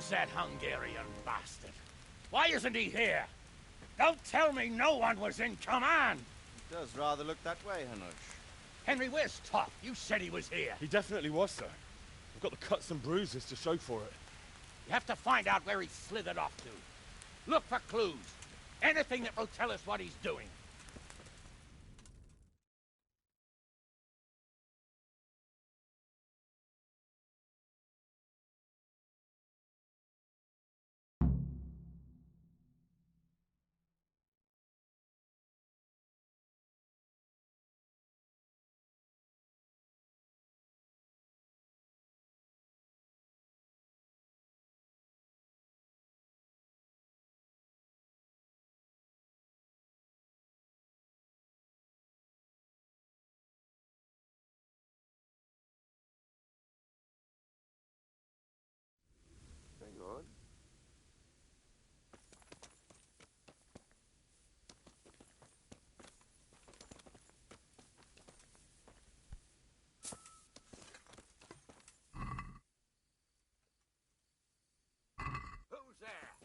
Where's that Hungarian bastard? Why isn't he here? Don't tell me no one was in command! It does rather look that way, Hanush. Henry, where's Top? You said he was here. He definitely was, sir. I've got the cuts and bruises to show for it. You have to find out where he slithered off to. Look for clues. Anything that will tell us what he's doing. Very good. Who's there?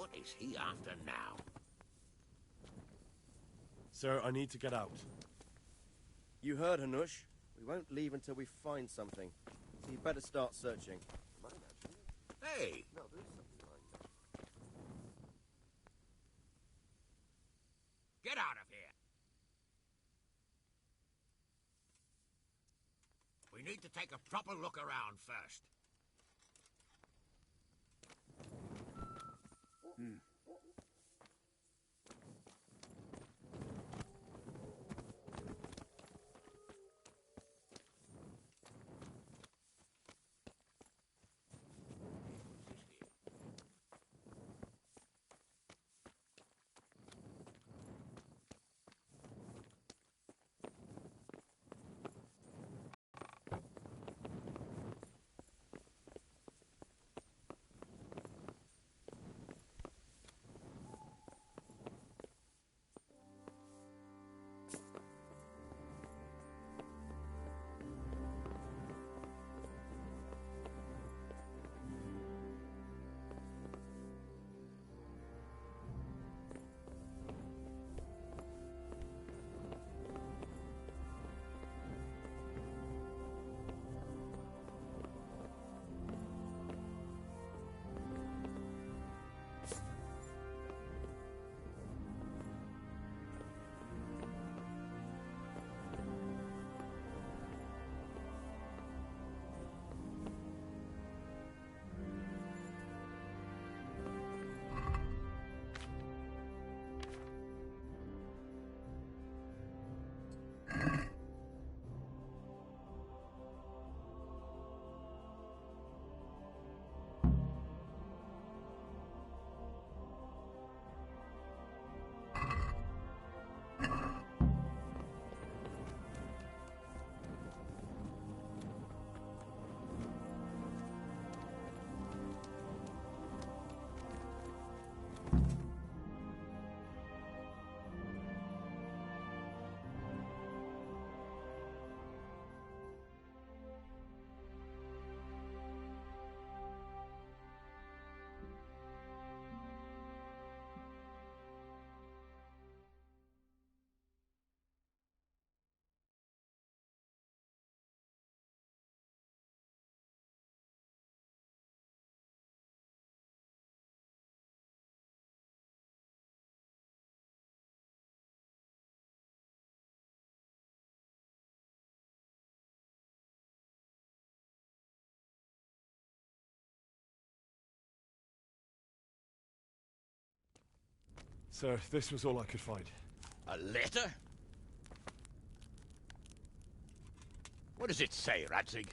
What is he after now? Sir, I need to get out. You heard, Hanush. We won't leave until we find something. So you better start searching. Hey! No, there is something lying there. Get out of here! We need to take a proper look around first. Sir, this was all I could find. A letter? What does it say, Radzig?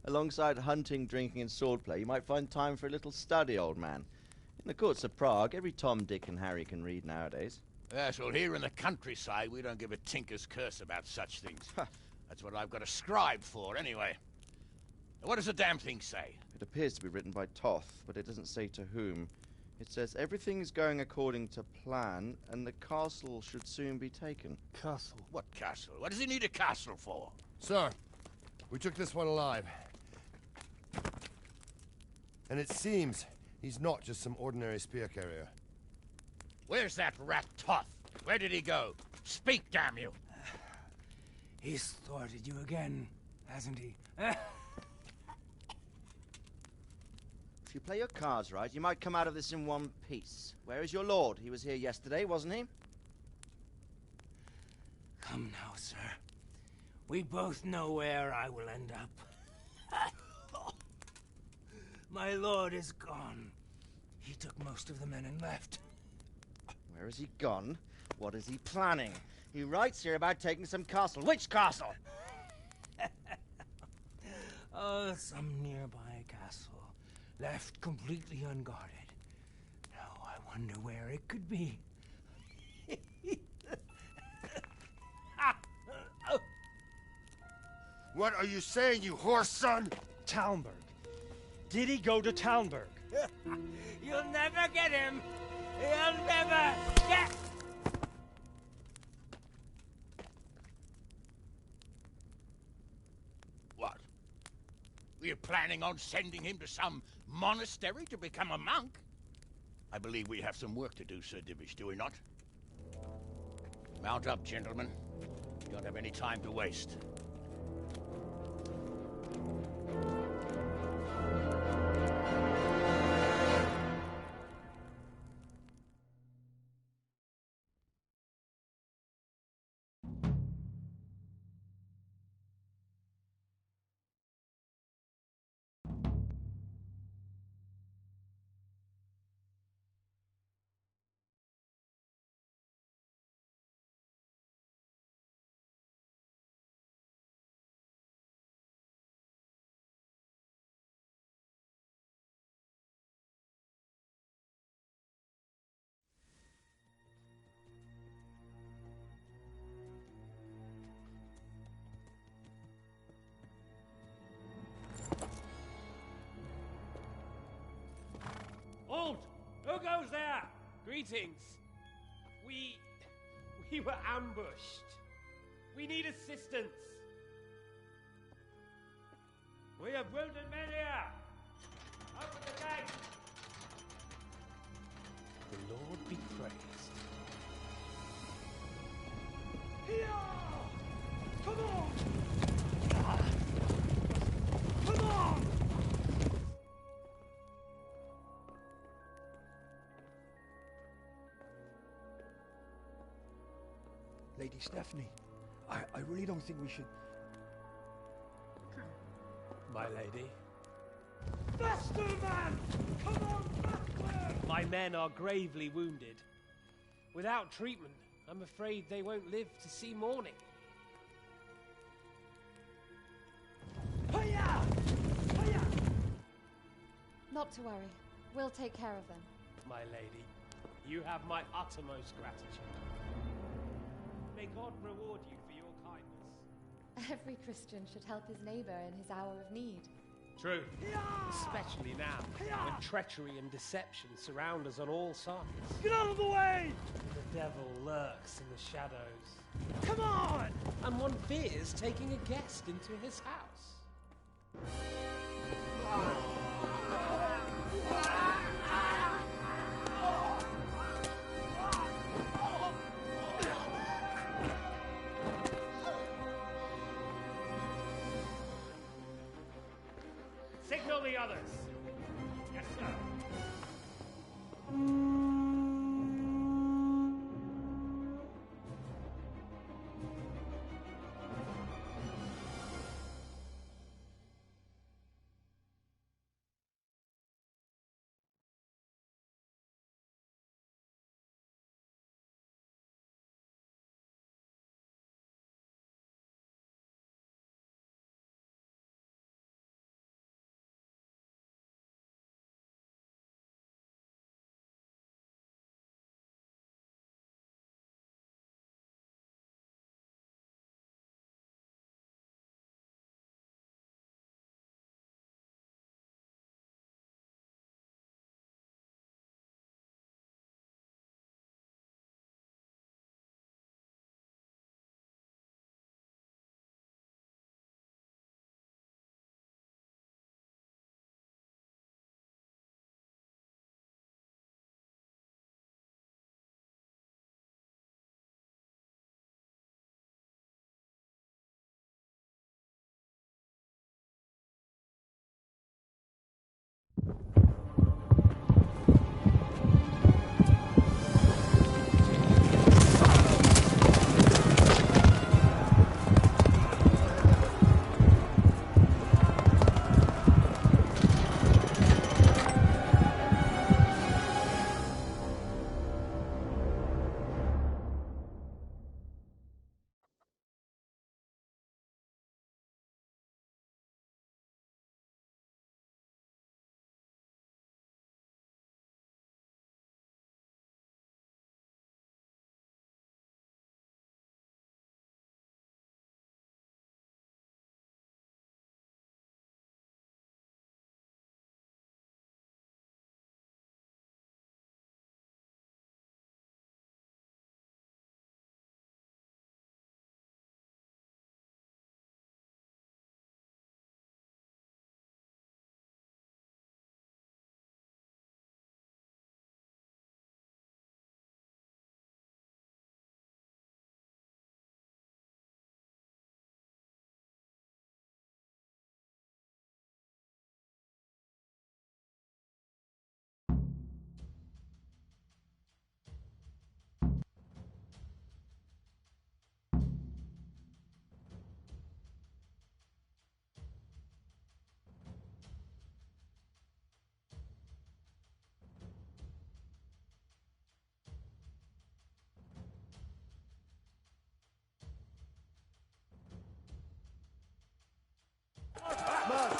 Alongside hunting, drinking, and swordplay, you might find time for a little study, old man. In the courts of Prague, every Tom, Dick, and Harry can read nowadays. Yes, well, here in the countryside, we don't give a tinker's curse about such things. That's what I've got a scribe for, anyway. What does the damn thing say? It appears to be written by Toth, but it doesn't say to whom. It says everything's going according to plan, and the castle should soon be taken. Castle? What castle? What does he need a castle for? Sir, we took this one alive. And it seems he's not just some ordinary spear carrier. Where's that rat Toth? Where did he go? Speak, damn you! He's thwarted you again, hasn't he? If you play your cards right, you might come out of this in one piece. Where is your lord? He was here yesterday, wasn't he? Come now, sir. We both know where I will end up. My lord is gone. He took most of the men and left. Where has he gone? What is he planning? He writes here about taking some castle. Which castle? Oh, some nearby castle. Left completely unguarded. Now I wonder where it could be. What are you saying, you horse son? Talmberg. Did he go to Talmberg? You'll never get him! You'll never get... What? Were you planning on sending him to some monastery to become a monk? I believe we have some work to do, Sir Divish, do we not? Mount up, gentlemen. We don't have any time to waste. Halt! Who goes there? Greetings. We were ambushed. We need assistance. We have wounded men here. Open the gate. The Lord be praised. Here! Come on! Come on! Lady Stephanie, I really don't think we should... My lady. Faster, man! Come on, faster! My men are gravely wounded. Without treatment, I'm afraid they won't live to see morning. Hiya! Hiya! Not to worry. We'll take care of them. My lady, you have my uttermost gratitude. May God reward you for your kindness. Every Christian should help his neighbor in his hour of need. True. Especially now, when treachery and deception surround us on all sides. Get out of the way! The devil lurks in the shadows. Come on! And one fears taking a guest into his house. Signal the others. Yes, sir.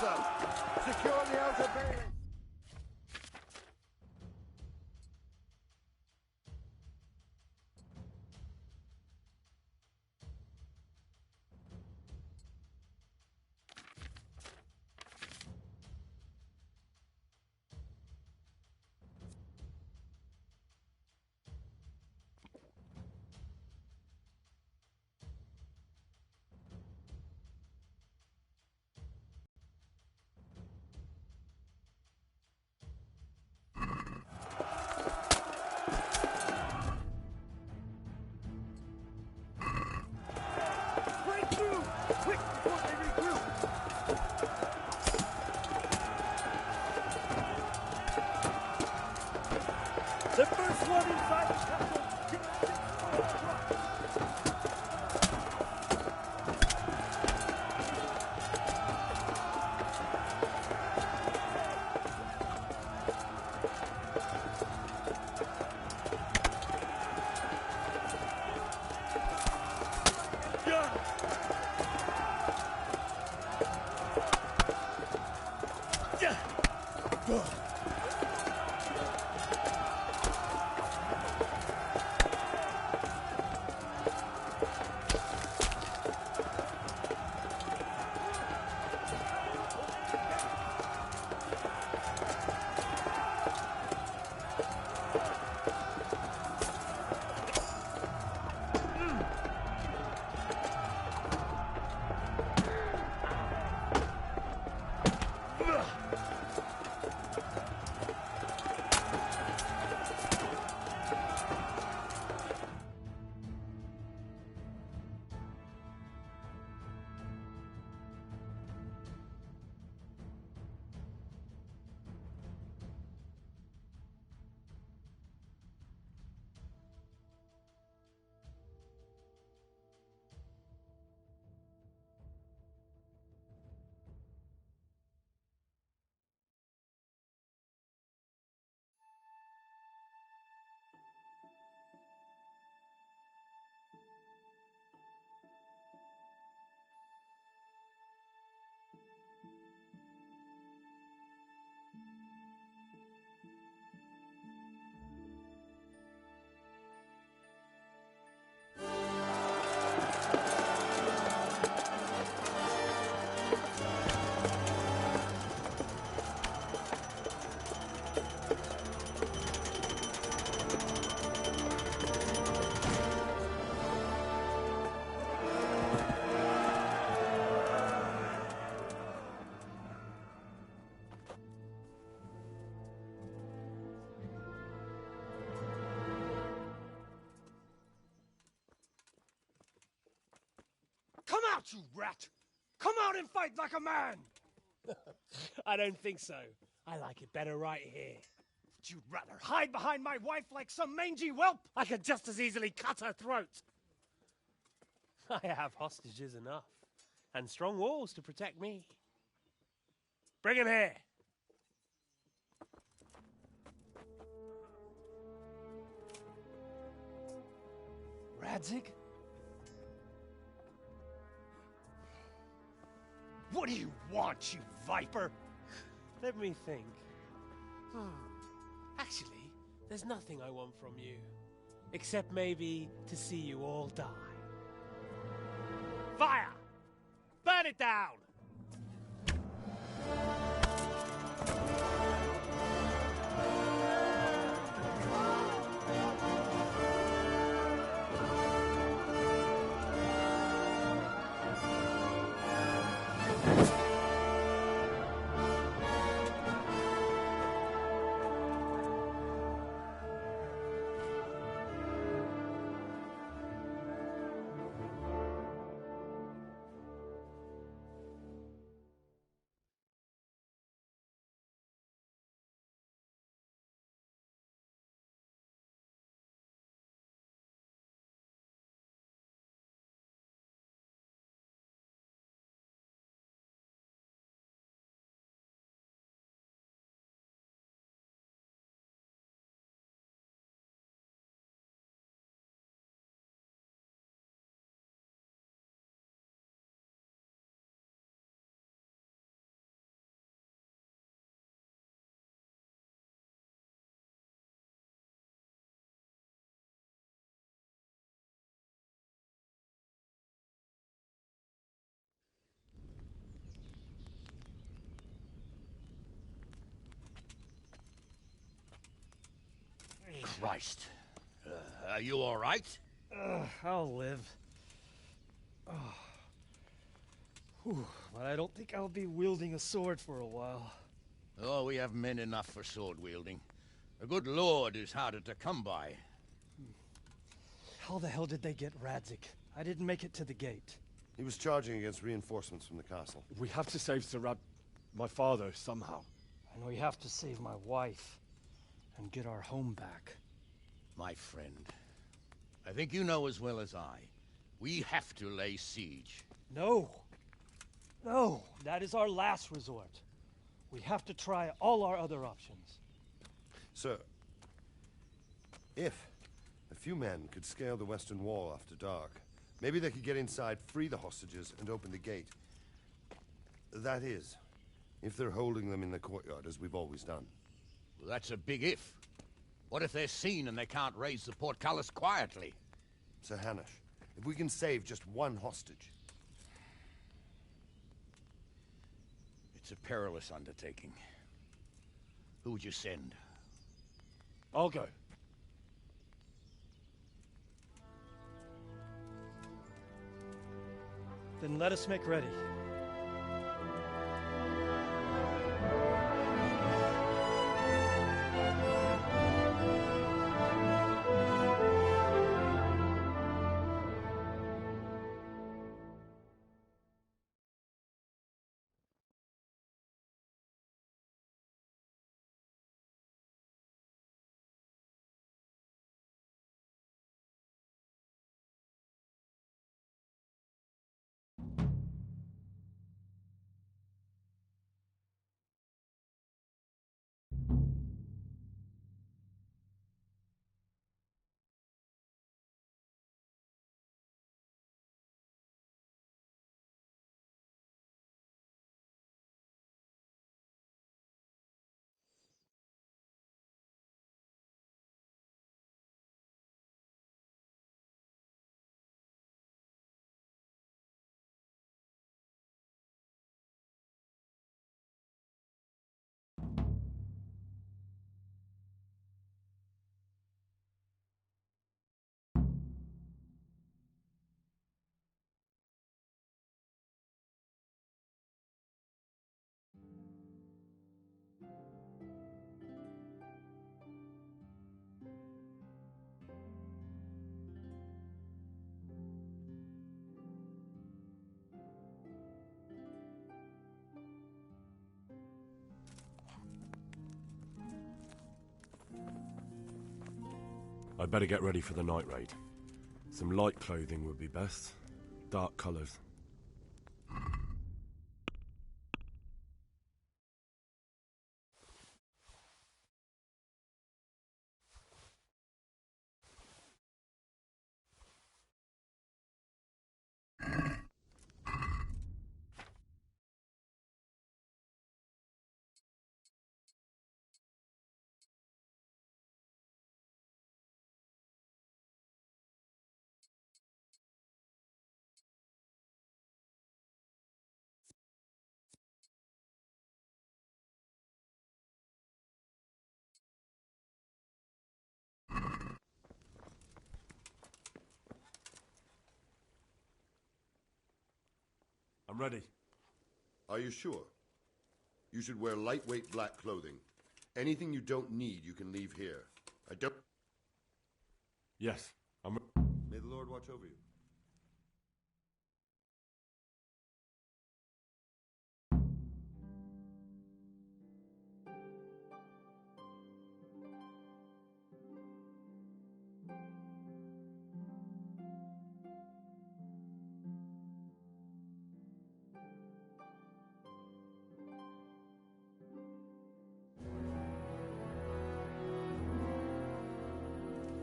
them! Secure the outer bailey! The first one inside the castle! Come out, you rat! Come out and fight like a man! I don't think so. I like it better right here. Would you rather hide behind my wife like some mangy whelp? I could just as easily cut her throat. I have hostages enough, and strong walls to protect me. Bring him here. Radzig? What do you want, you viper? Let me think. Actually, there's nothing I want from you. Except maybe to see you all die. Fire! Burn it down! Christ. Are you all right? I'll live. Oh. Whew, but I don't think I'll be wielding a sword for a while. Oh, we have men enough for sword wielding. A good lord is harder to come by. How the hell did they get Radzik? I didn't make it to the gate. He was charging against reinforcements from the castle. We have to save my father, somehow. And we have to save my wife and get our home back. My friend, I think you know as well as I. We have to lay siege. No. No, that is our last resort. We have to try all our other options. Sir, if a few men could scale the western wall after dark, maybe they could get inside, free the hostages, and open the gate. That is, if they're holding them in the courtyard, as we've always done. Well, that's a big if. What if they're seen and they can't raise the portcullis quietly? Sir Hanush, if we can save just one hostage... It's a perilous undertaking. Who would you send? I'll go. Then let us make ready. I'd better get ready for the night raid. Some light clothing would be best. Dark colours. I'm ready. Are you sure? You should wear lightweight black clothing. Anything you don't need, you can leave here. I don't... Yes, I'm... May the Lord watch over you.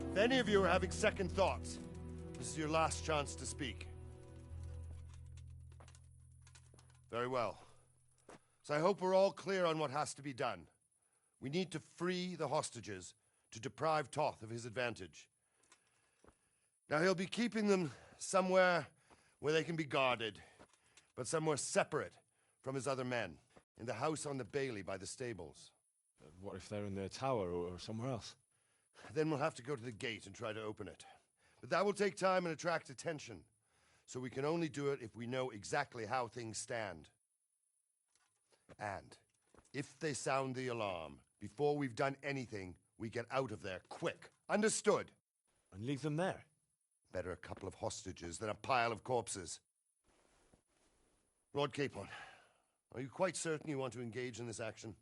If any of you are having second thoughts, this is your last chance to speak. Very well. So I hope we're all clear on what has to be done. We need to free the hostages to deprive Toth of his advantage. Now he'll be keeping them somewhere where they can be guarded, but somewhere separate from his other men, in the house on the Bailey by the stables. What if they're in their tower or somewhere else? Then we'll have to go to the gate and try to open it. But that will take time and attract attention. So we can only do it if we know exactly how things stand. And if they sound the alarm, before we've done anything, we get out of there quick. Understood? And leave them there? Better a couple of hostages than a pile of corpses. Lord Capon, are you quite certain you want to engage in this action?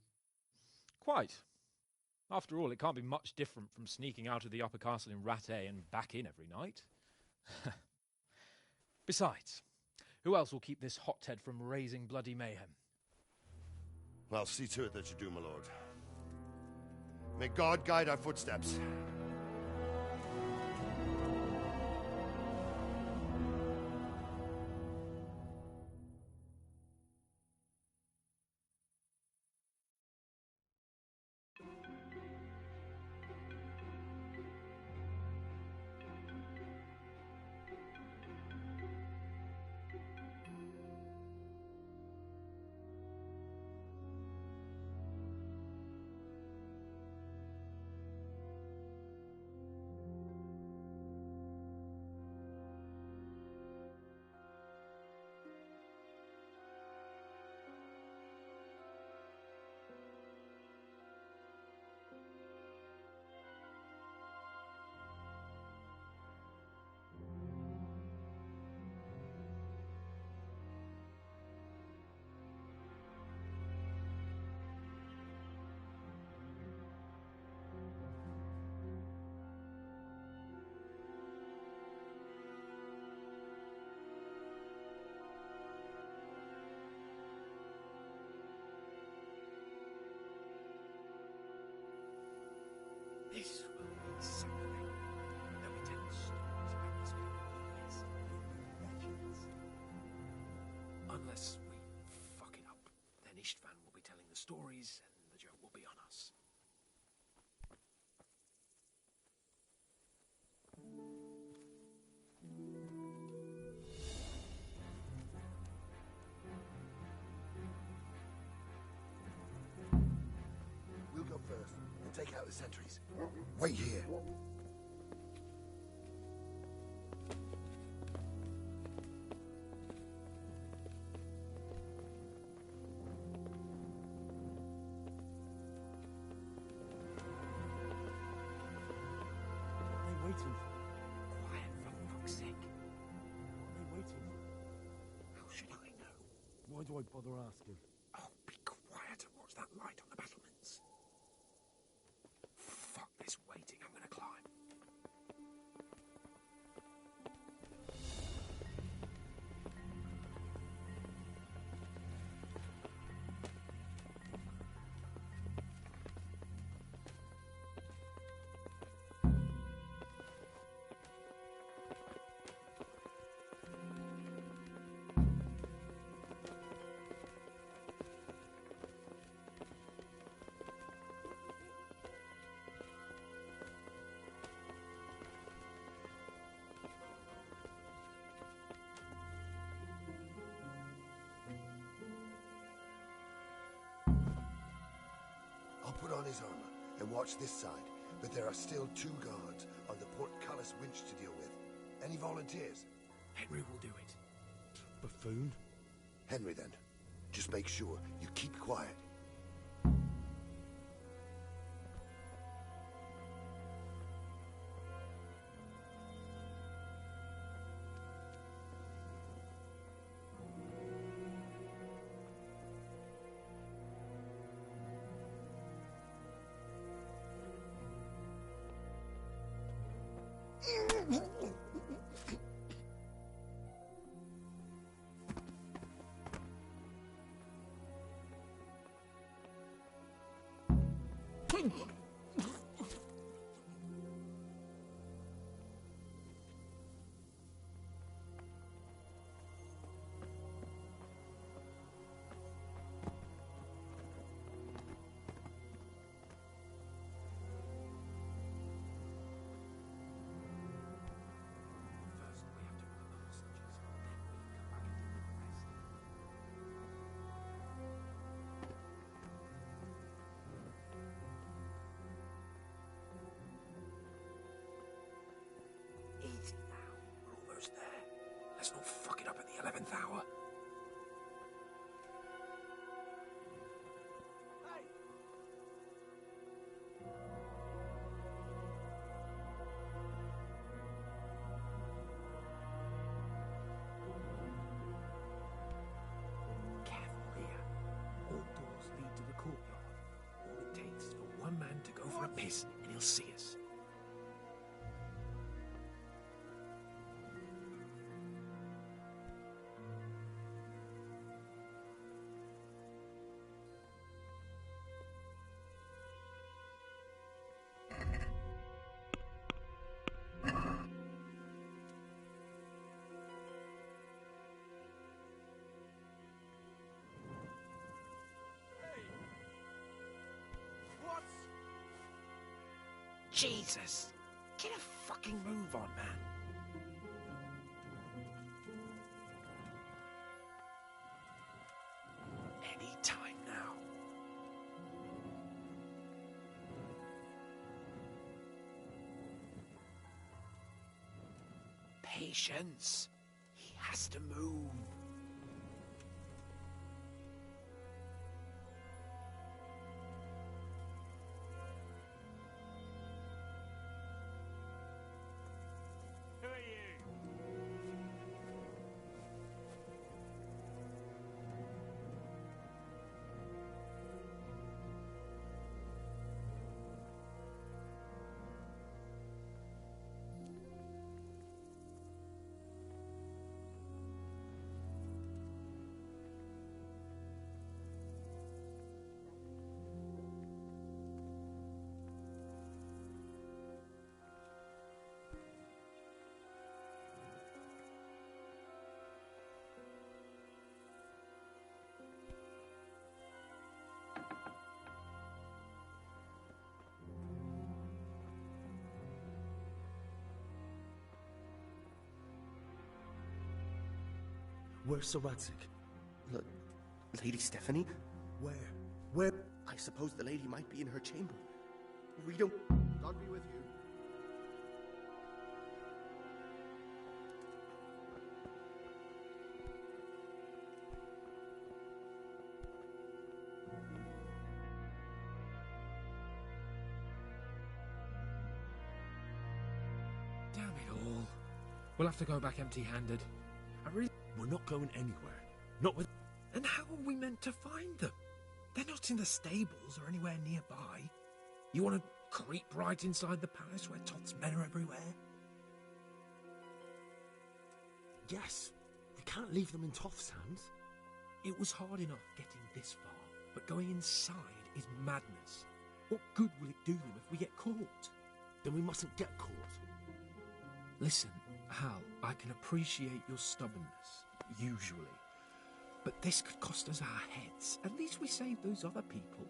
Quite. After all, it can't be much different from sneaking out of the upper castle in Rattay and back in every night. Besides, who else will keep this hothead from raising bloody mayhem? Well, see to it that you do, my lord. May God guide our footsteps. This will be something. They'll be telling stories about this for years. Legends. Unless we fuck it up, then Istvan will be telling the stories and the joke will be on us. We'll go first and take out the sentries. Wait here. What are they waiting for? Quiet, for fuck's sake. What are they waiting for? How should I know? Why do I bother asking? Oh, be quiet and watch that light on the battlements. Fuck this waiting, I'm gonna climb. I'll put on his armor and watch this side, but there are still 2 guards on the portcullis winch to deal with. Any volunteers? Henry will do it. Buffoon? Henry, then. Just make sure you keep quiet. First, we have to run the hostages, then we can come back and deal with the rest. Let's not fuck it up at the 11th hour. Careful here. All doors lead to the courtyard. All it takes is for one man to go for a piss and he'll see us. Jesus! Get a fucking move on, man. Any time now. Patience. He has to move. Who are you? Where's Sir Radzig? Lady Stephanie? Where? I suppose the lady might be in her chamber. We don't... God be with you. Damn it all. We'll have to go back empty-handed. We're not going anywhere. Not with... And how are we meant to find them? They're not in the stables or anywhere nearby. You want to creep right inside the palace where Toth's men are everywhere? Yes. We can't leave them in Toff's hands. It was hard enough getting this far, but going inside is madness. What good will it do them if we get caught? Then we mustn't get caught. Listen, Hal, I can appreciate your stubbornness, usually. But this could cost us our heads. At least we saved those other people.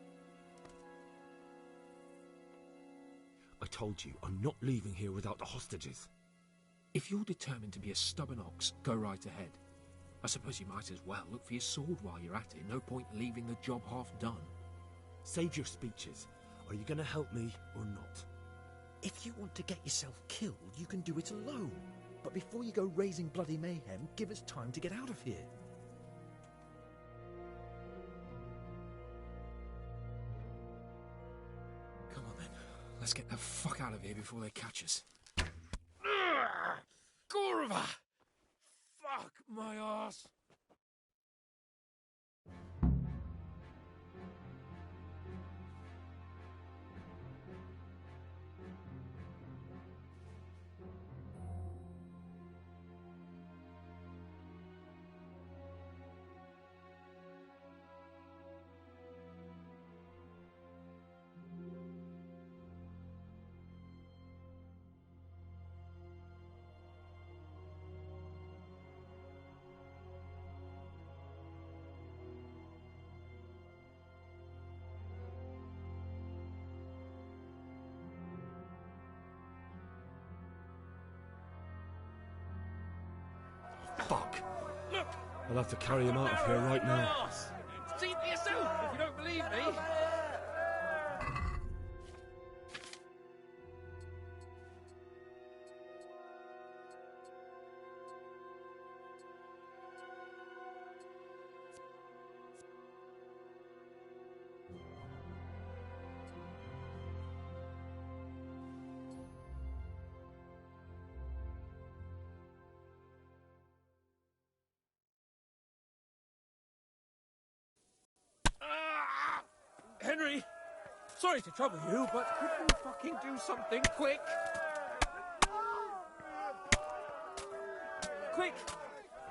I told you, I'm not leaving here without the hostages. If you're determined to be a stubborn ox, go right ahead. I suppose you might as well look for your sword while you're at it. No point leaving the job half done. Save your speeches. Are you going to help me or not? If you want to get yourself killed, you can do it alone. But before you go raising bloody mayhem, give us time to get out of here. Come on then. Let's get the fuck out of here before they catch us. Gorva! Fuck my ass! Fuck! Look! I'll have to carry him out of here right now. See for yourself if you don't believe me. Sorry to trouble you, but could you fucking do something quick? Quick!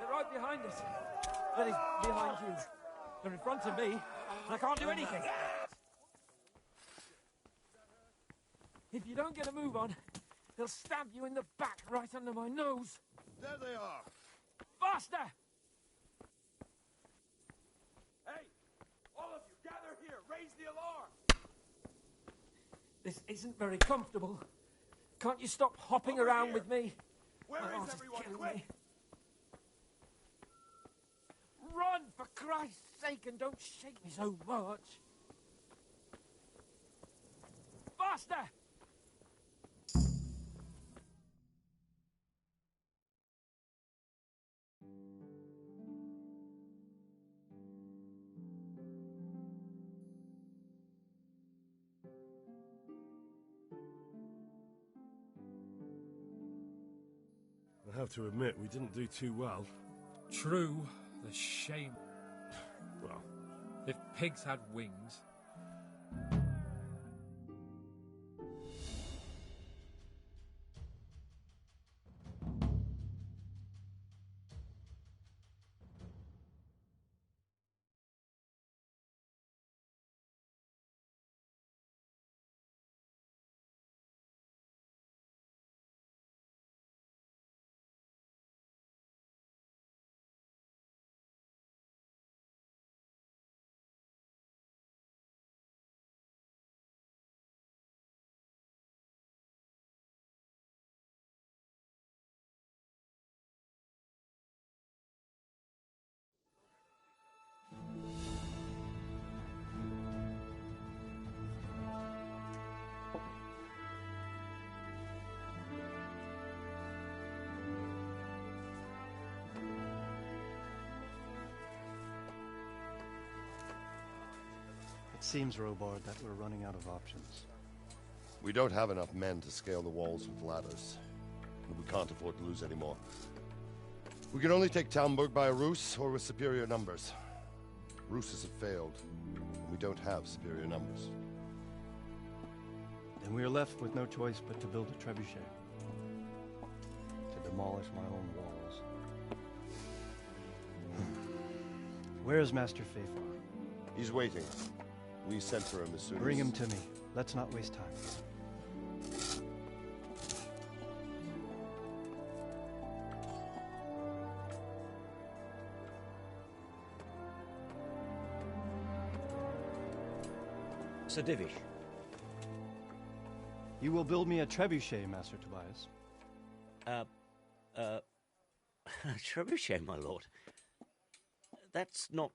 They're right behind us. That is, behind you. They're in front of me, and I can't do anything. If you don't get a move on, they'll stab you in the back right under my nose. There they are. Faster! Hey! All of you, gather here! Raise the alarm! This isn't very comfortable. Can't you stop hopping around with me? Where My is heart everyone? killing Quick! me. Run, for Christ's sake, and don't shake me so much. Faster! I have to admit, we didn't do too well. True, the shame. Well, If pigs had wings. It seems, Robard, that we're running out of options. We don't have enough men to scale the walls with ladders. And we can't afford to lose any more. We can only take Talmberg by a ruse or with superior numbers. Ruses have failed, and we don't have superior numbers. Then we are left with no choice but to build a trebuchet. To demolish my own walls. Where is Master Fafar? He's waiting. We sent for him as soon as... Bring him to me. Let's not waste time. Sir Divish. You will build me a trebuchet, Master Tobias. Trebuchet, my lord. That's not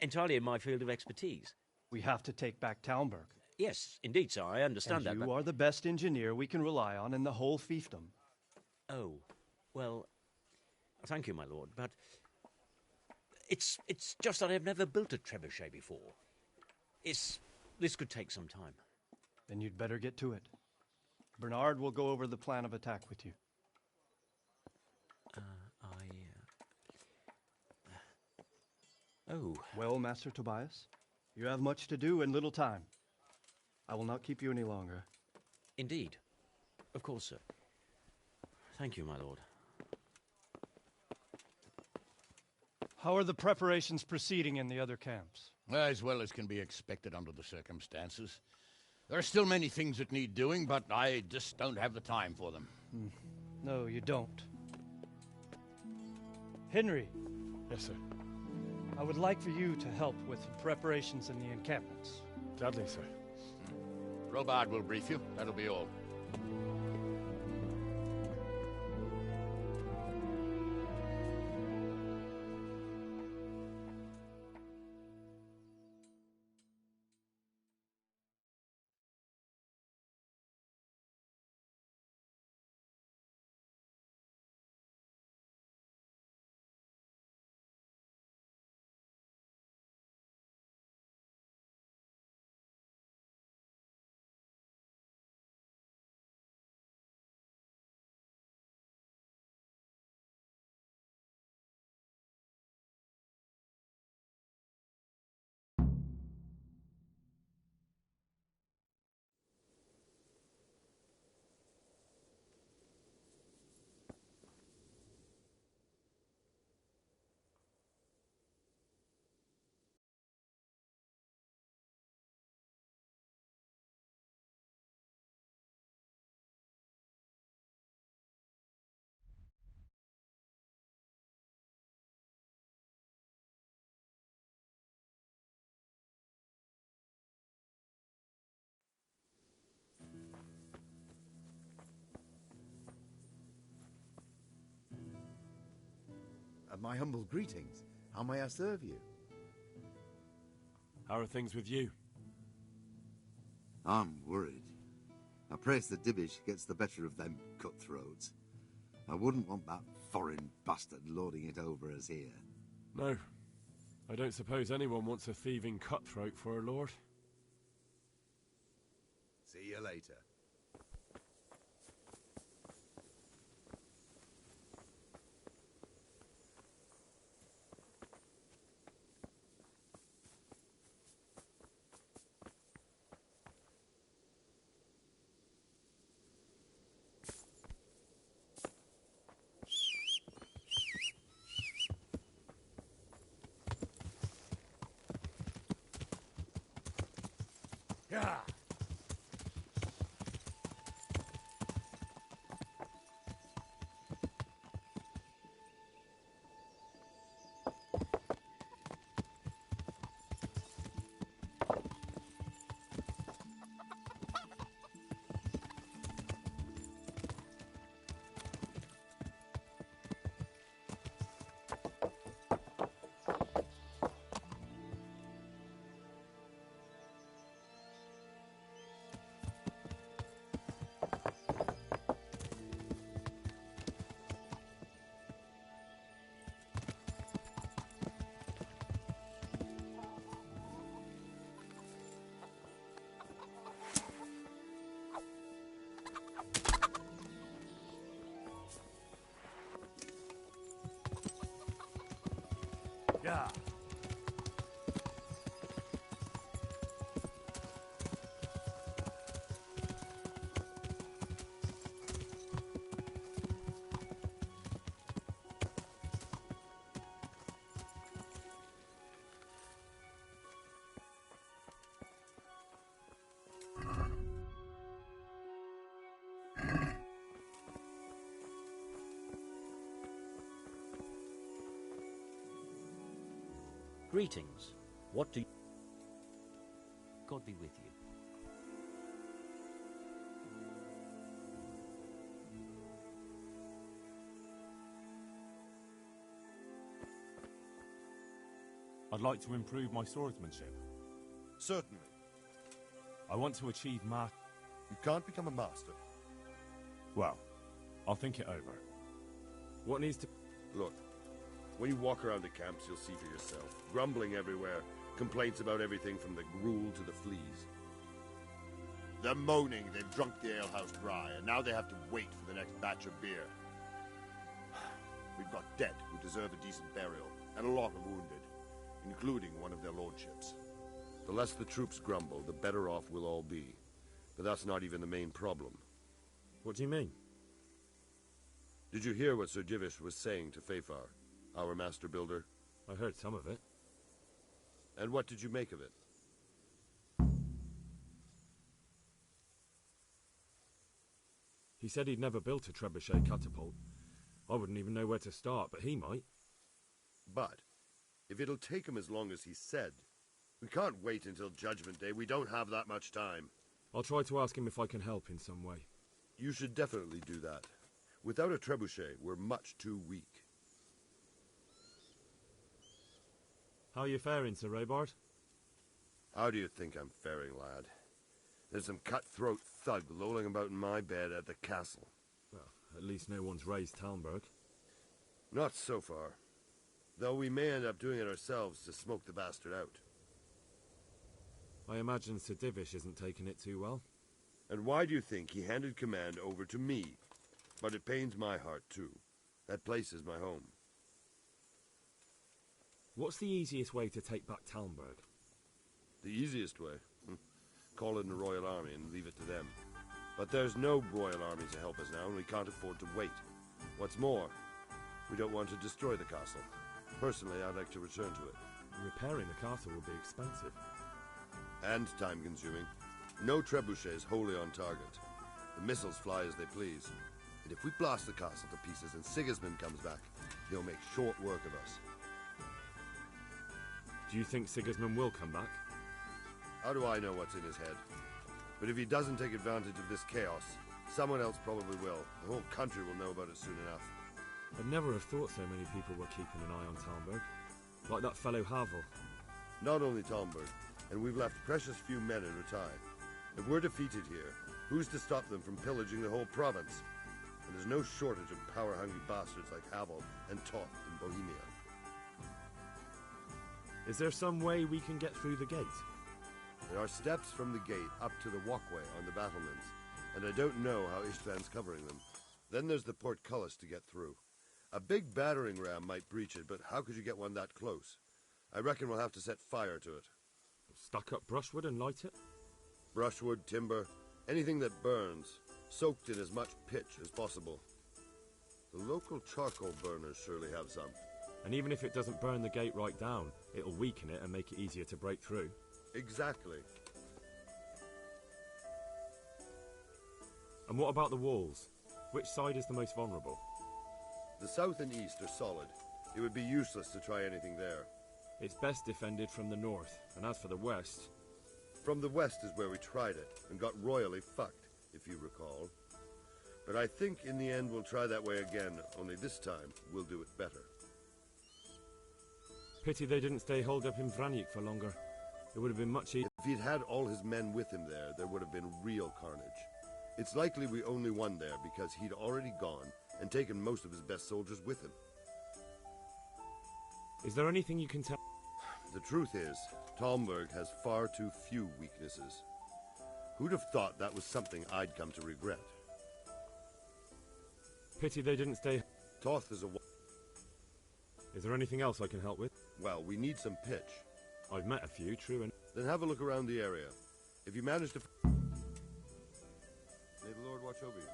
entirely in my field of expertise. We have to take back Talmberg. Yes, indeed, sir, I understand and that. You are the best engineer we can rely on in the whole fiefdom. Oh, well, thank you, my lord, but it's just that I've never built a trebuchet before. This could take some time. Then you'd better get to it. Bernard will go over the plan of attack with you. Oh. Well, Master Tobias, you have much to do and little time. I will not keep you any longer. Indeed. Of course, sir. Thank you, my lord. How are the preparations proceeding in the other camps? As well as can be expected under the circumstances. There are still many things that need doing, but I just don't have the time for them. No, you don't. Henry. Yes, sir. I would like for you to help with the preparations in the encampments. Gladly, sir. Robard will brief you. That'll be all. My humble greetings. How may I serve you? How are things with you? I'm worried. I praise the Dibbish gets the better of them cutthroats. I wouldn't want that foreign bastard lording it over us here. No. I don't suppose anyone wants a thieving cutthroat for a lord. See you later. Yeah. Yeah. Greetings. What do you... God be with you. I'd like to improve my swordsmanship. Certainly. I want to achieve You can't become a master. Well, I'll think it over. What needs to... Look, when you walk around the camps, you'll see for yourself. Grumbling everywhere, complaints about everything from the gruel to the fleas. They're moaning they've drunk the alehouse dry, and now they have to wait for the next batch of beer. We've got dead who deserve a decent burial, and a lot of wounded, including one of their lordships. The less the troops grumble, the better off we'll all be. But that's not even the main problem. What do you mean? Did you hear what Sir Divish was saying to Fafar, our master builder? I heard some of it. And what did you make of it? He said he'd never built a trebuchet catapult. I wouldn't even know where to start, but he might. But, if it'll take him as long as he said, we can't wait until Judgment Day. We don't have that much time. I'll try to ask him if I can help in some way. You should definitely do that. Without a trebuchet, we're much too weak. How are you faring, Sir Raybard? How do you think I'm faring, lad? There's some cutthroat thug lolling about in my bed at the castle. Well, at least no one's raised Talmberg. Not so far. Though we may end up doing it ourselves to smoke the bastard out. I imagine Sir Divish isn't taking it too well. And why do you think he handed command over to me? But it pains my heart, too. That place is my home. What's the easiest way to take back Talmberg? The easiest way? Call in the Royal Army and leave it to them. But there's no Royal Army to help us now, and we can't afford to wait. What's more, we don't want to destroy the castle. Personally, I'd like to return to it. Repairing the castle will be expensive. And time-consuming. No trebuchets wholly on target. The missiles fly as they please. And if we blast the castle to pieces and Sigismund comes back, he'll make short work of us. Do you think Sigismund will come back? How do I know what's in his head? But if he doesn't take advantage of this chaos, someone else probably will. The whole country will know about it soon enough. I'd never have thought so many people were keeping an eye on Talmberg. Like that fellow Havel. Not only Talmberg, and we've left precious few men in Rattay. If we're defeated here, who's to stop them from pillaging the whole province? And there's no shortage of power-hungry bastards like Havel and Toth in Bohemia. Is there some way we can get through the gate? There are steps from the gate up to the walkway on the battlements, and I don't know how Istvan's covering them. Then there's the portcullis to get through. A big battering ram might breach it, but how could you get one that close? I reckon we'll have to set fire to it. Stack up brushwood and light it? Brushwood, timber, anything that burns, soaked in as much pitch as possible. The local charcoal burners surely have some. And even if it doesn't burn the gate right down, it'll weaken it and make it easier to break through. Exactly. And what about the walls? Which side is the most vulnerable? The south and east are solid. It would be useless to try anything there. It's best defended from the north, and as for the west... From the west is where we tried it, and got royally fucked, if you recall. But I think in the end we'll try that way again, only this time we'll do it better. Pity they didn't stay holed up in Vranic for longer. It would have been much easier. If he'd had all his men with him there would have been real carnage. It's likely we only won there because he'd already gone and taken most of his best soldiers with him. Is there anything you can tell? The truth is, Talmberg has far too few weaknesses. Who'd have thought that was something I'd come to regret? Pity they didn't stay... Toth is a... Is there anything else I can help with? Well, we need some pitch. I've met a few, true, and... Then have a look around the area. If you manage to... May the Lord watch over you.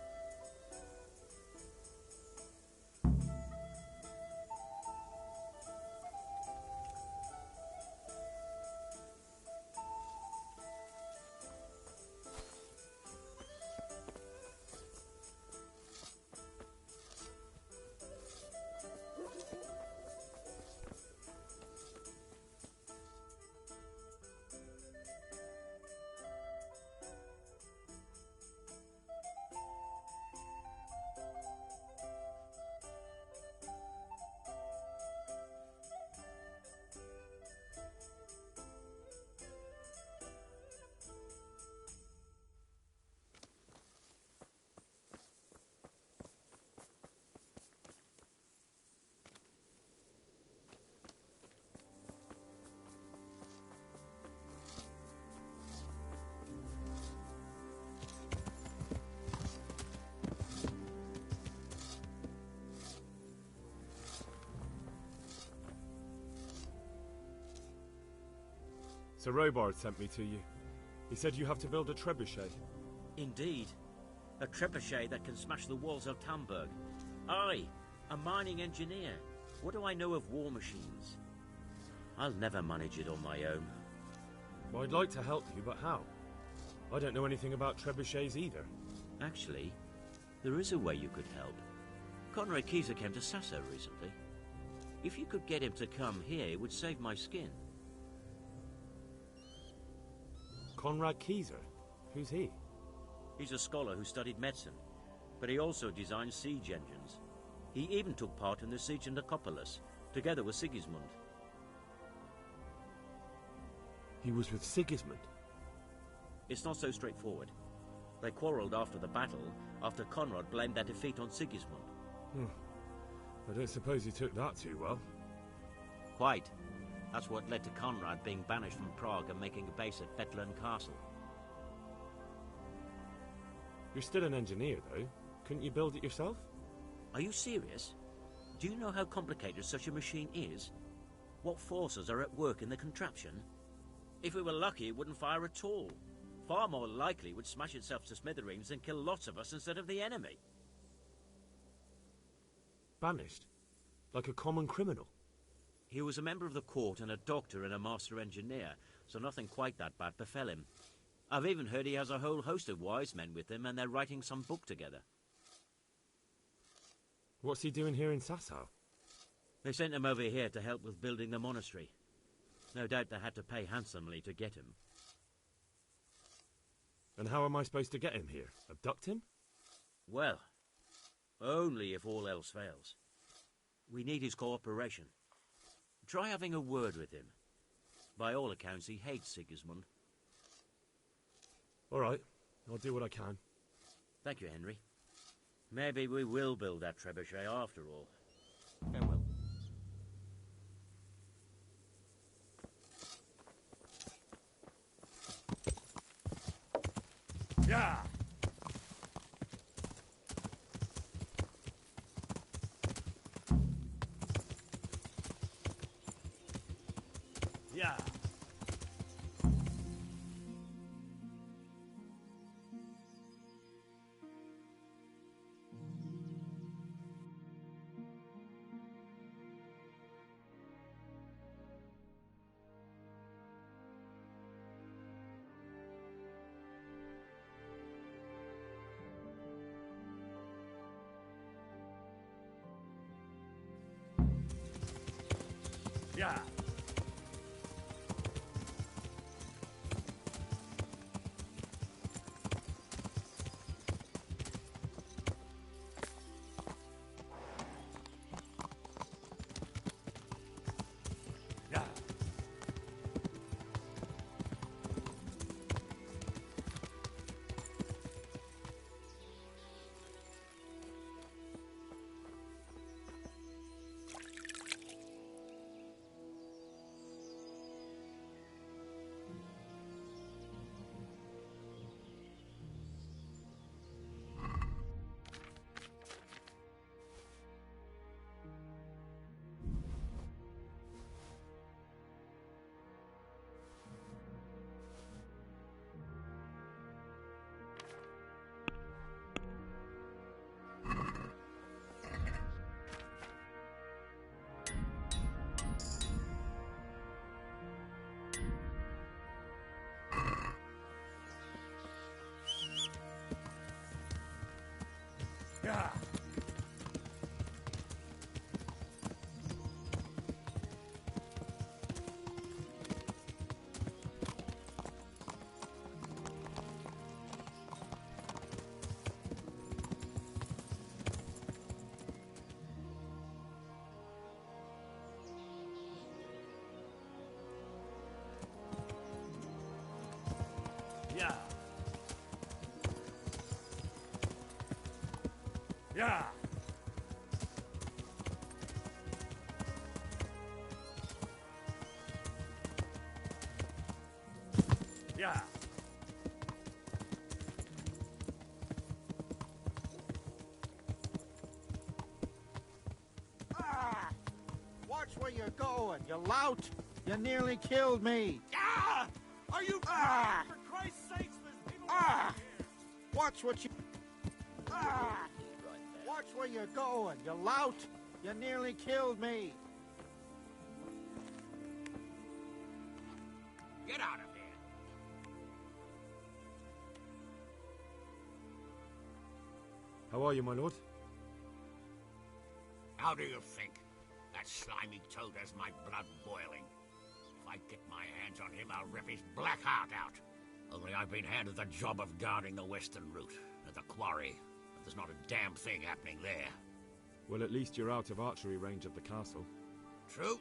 Sir Robard sent me to you. He said you have to build a trebuchet. Indeed. A trebuchet that can smash the walls of Talmberg. I, a mining engineer. What do I know of war machines? I'll never manage it on my own. Well, I'd like to help you, but how? I don't know anything about trebuchets either. Actually, there is a way you could help. Conrad Kieser came to Sasso recently. If you could get him to come here, it would save my skin. Conrad Kieser? Who's he? He's a scholar who studied medicine, but he also designed siege engines. He even took part in the siege of Nicopolis, together with Sigismund. He was with Sigismund? It's not so straightforward. They quarrelled after the battle, after Conrad blamed their defeat on Sigismund. I don't suppose he took that too well. Quite. That's what led to Conrad being banished from Prague and making a base at Bethlem Castle. You're still an engineer, though. Couldn't you build it yourself? Are you serious? Do you know how complicated such a machine is? What forces are at work in the contraption? If we were lucky, it wouldn't fire at all. Far more likely, it would smash itself to smithereens and kill lots of us instead of the enemy. Banished? Like a common criminal? He was a member of the court and a doctor and a master engineer, so nothing quite that bad befell him. I've even heard he has a whole host of wise men with him, and they're writing some book together. What's he doing here in Sasau? They sent him over here to help with building the monastery. No doubt they had to pay handsomely to get him. And how am I supposed to get him here? Abduct him? Well, only if all else fails. We need his cooperation. Try having a word with him. By all accounts, he hates Sigismund. All right, I'll do what I can. Thank you, Henry. Maybe we will build that trebuchet after all. Farewell. Yeah. Yeah. Yeah. Yeah. Yeah. Yeah. Yeah. Yeah. Ah! Watch where you're going, you lout! You nearly killed me! Ah! Are you Ah! For Christ's sakes, there's people Ah! here! Watch what you... Ah! Watch where you're going, you lout! You nearly killed me! Get out of here! How are you, my lord? How do you think? That slimy toad has my blood boiling. If I get my hands on him, I'll rip his black heart out. Only I've been handed the job of guarding the western route, at the quarry. And there's not a damn thing happening there. Well, at least you're out of archery range of the castle. True,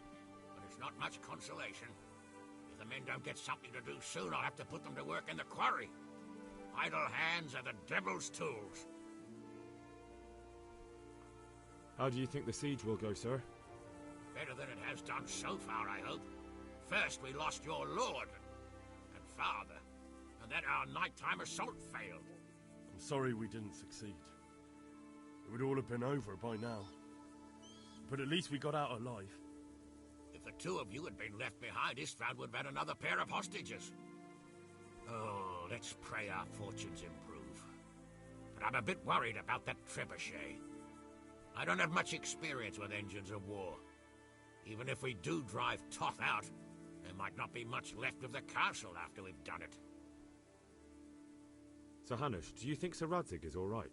but it's not much consolation. If the men don't get something to do soon, I'll have to put them to work in the quarry. Idle hands are the devil's tools. How do you think the siege will go, sir? Better than it has done so far, I hope. First, we lost your lord and father, and then our nighttime assault failed. I'm sorry we didn't succeed. It would all have been over by now. But at least we got out alive. If the two of you had been left behind, Istvan would have had another pair of hostages. Oh, let's pray our fortunes improve. But I'm a bit worried about that trebuchet. I don't have much experience with engines of war. Even if we do drive Toth out, there might not be much left of the castle after we've done it. Sir Hanush, do you think Sir Radzig is all right?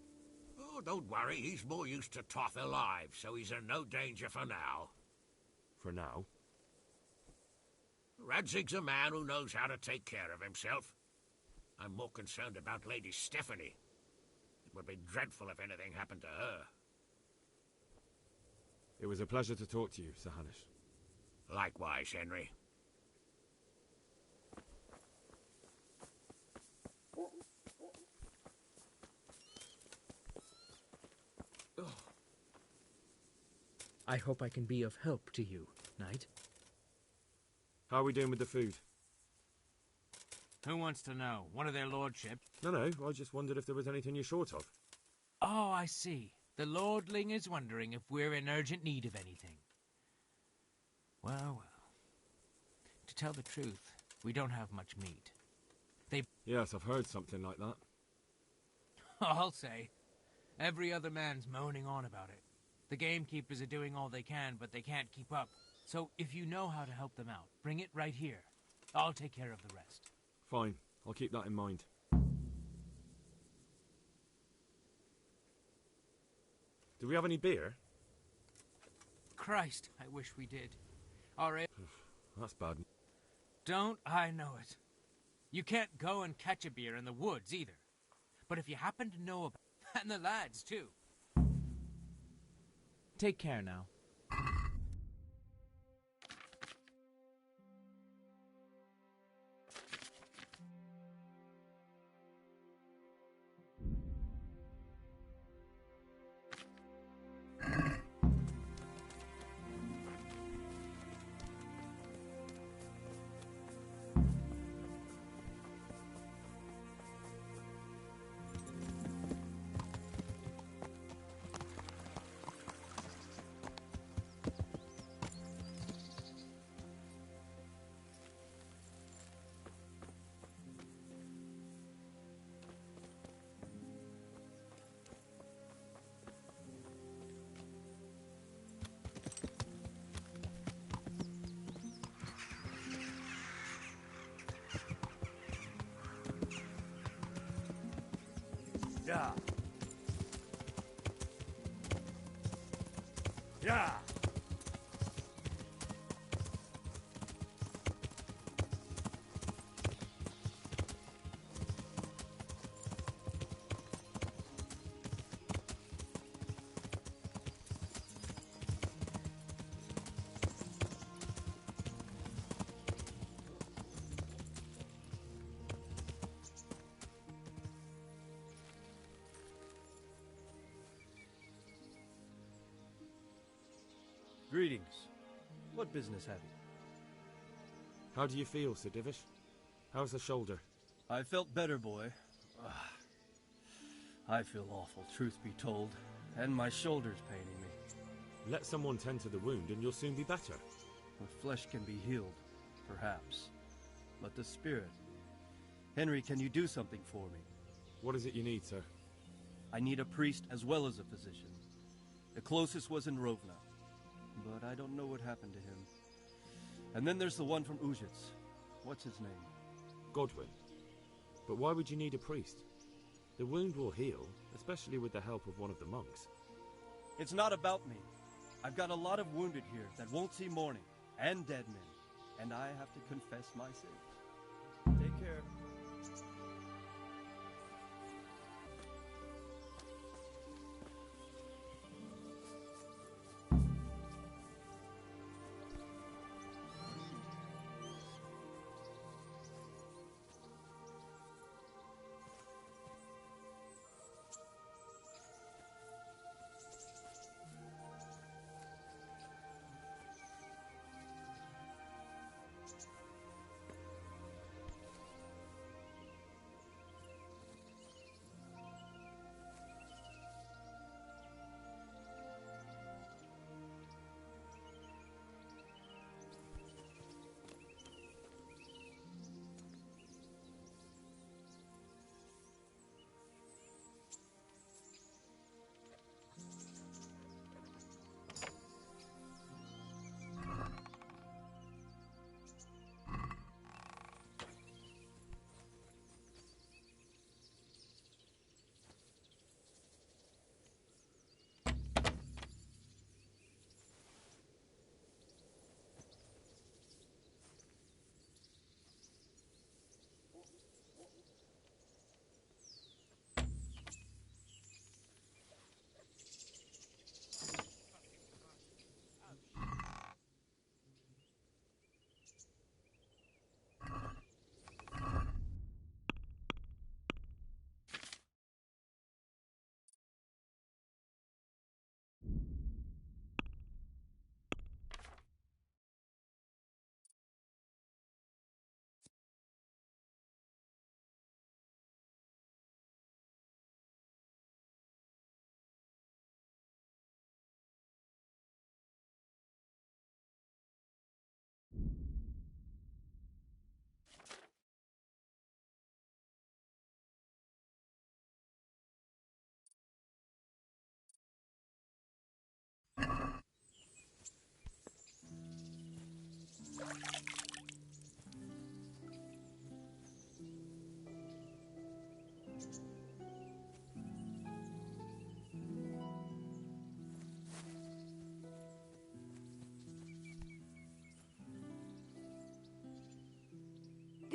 Oh, don't worry, he's more used to Toth alive, so he's in no danger for now. For now? Radzig's a man who knows how to take care of himself. I'm more concerned about Lady Stephanie. It would be dreadful if anything happened to her. It was a pleasure to talk to you, Sir Hanish. Likewise, Henry. I hope I can be of help to you, Knight. How are we doing with the food? Who wants to know? One of their lordships? No, I just wondered if there was anything you're short of. Oh, I see. The lordling is wondering if we're in urgent need of anything. Well. To tell the truth, we don't have much meat. Yes, I've heard something like that. I'll say. Every other man's moaning on about it. The gamekeepers are doing all they can, but they can't keep up. So if you know how to help them out, bring it right here. I'll take care of the rest. Fine, I'll keep that in mind. Do we have any beer? Christ, I wish we did. Our ale... That's bad. Don't I know it? You can't go and catch a beer in the woods, either. But if you happen to know about... And the lads, too. Take care now. Yeah. Yeah. Greetings. What business have you? How do you feel, Sir Divish? How's the shoulder? I felt better, boy. I feel awful, truth be told, and my shoulder's paining me. Let someone tend to the wound and you'll soon be better. The flesh can be healed, perhaps, but the spirit... Henry, can you do something for me? What is it you need, sir? I need a priest as well as a physician. The closest was in Rovna, but I don't know what happened to him. And then there's the one from Ujits. What's his name? Godwin. But why would you need a priest? The wound will heal, especially with the help of one of the monks. It's not about me. I've got a lot of wounded here that won't see morning, and dead men, and I have to confess my sins. Take care.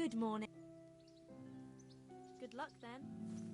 Good morning. Good luck then.